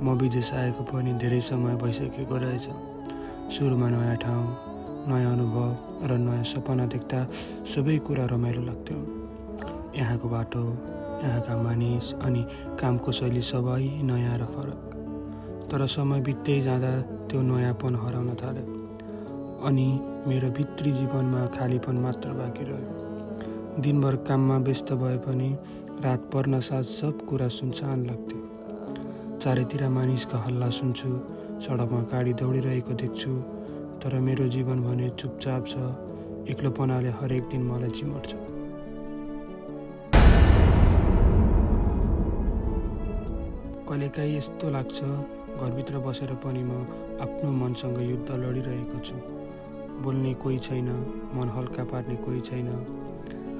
म विदेश आएको पनि धेरै समय भइसकेको रहेछ। सुरुमा नयाँ ठाउँ, नयाँ अनुभव र नयाँ सपना देख्दा सबै कुरा रमाइलो लाग्थ्यो। यहाँको बाटो, यहाँका मानिस अनि कामको शैली सबै नयाँ र फरक। तर समय बित्दै जाँदा त्यो नयाँपन हराउन थाल्यो अनि मेरो भित्री जीवनमा खालीपन मात्र बाँकी रह्यो। दिनभर काममा व्यस्त भए पनि रात पर्न साथ सब कुरा सुनसान लाग्थ्यो। चारैतिर मानिसका हल्ला सुन्छु, सडकमा गाडी दौडिरहेको देख्छु, तर मेरो जीवन भने चुपचाप छ। एक्लोपनाले हरेक दिन मलाई चिमोट्छ। कहिलेकाहीँ यस्तो लाग्छ घरभित्र बसेर पनि म आफ्नो मनसँग युद्ध लडिरहेको छु। बोल्ने कोही छैन, मन हल्का पार्ने कोही छैन।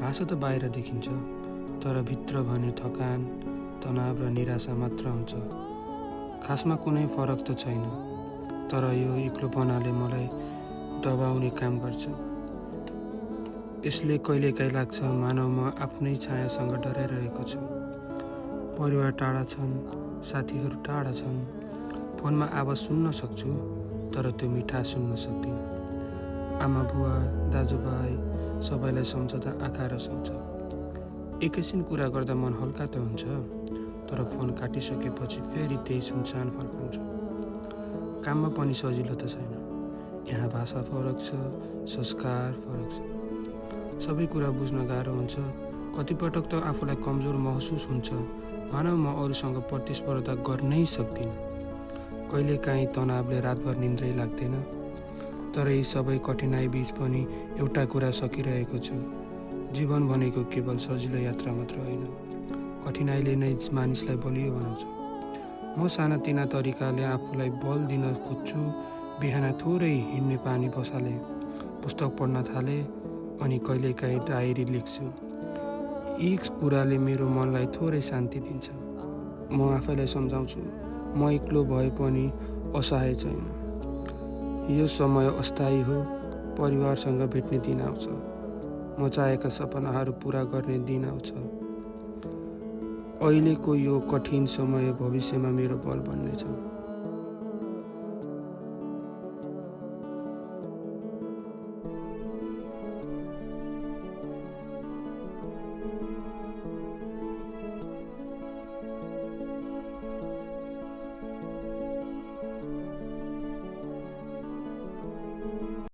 हाँसो त बाहिर देखिन्छ, तर भित्र भने थकान, तनाव र निराशा मात्र हुन्छ। खासमा कुनै फरक त छैन, तर यो एक्लोपनाले मलाई दबाउने काम गर्छ। यसले कहिलेकाहीँ लाग्छ मानव म आफ्नै छायासँग डराइरहेको छु। परिवार टाढा छन्, साथीहरू टाढा छन्, फोनमा आवाज सुन्न सक्छु, तर त्यो मिठास सुन्न सक्दिनँ। आमा बुवा, दाजुभाइ सबैलाई सम्झँदा आँखा रसाउँछ। एकैछिन कुरा गर्दा मन हल्का त हुन्छ, तर फोन काटिसकेपछि फेरि त्यही सुनसान फर्कन्छ। काममा पनि सजिलो त छैन। यहाँ भाषा फरक छ, संस्कार फरक छ, सबै कुरा बुझ्न गाह्रो हुन्छ। कतिपटक त आफूलाई कमजोर महसुस हुन्छ, मानव म अरूसँग प्रतिस्पर्धा गर्नै सक्दिनँ। कहिलेकाहीँ तनावले रातभर निन्द्रै लाग्दैन, तर यी सबै कठिनाइ बीच पनि एउटा कुरा सकिरहेको छु। जीवन भनेको केवल सजिलो यात्रा मात्र होइन, कठिनाइले नै मानिसलाई बलियो बनाउँछ। म सानातिना तरिकाले आफूलाई बल दिन खोज्छु। बिहान थोरै हिँड्ने पानी बसाले, पुस्तक पढ्न थाले अनि कहिलेकाहीँ डायरी लेख्छु। यी कुराले मेरो मनलाई थोरै शान्ति दिन्छ। म आफैलाई सम्झाउँछु म एक्लो भए पनि असहाय छैन। यो समय अस्थायी हो, परिवारसँग भेट्ने दिन आउँछ, म चाहेका सपनाहरू पुरा गर्ने दिन आउँछ। अहिलेको यो कठिन समय भविष्यमा मेरो बल बन्नेछ।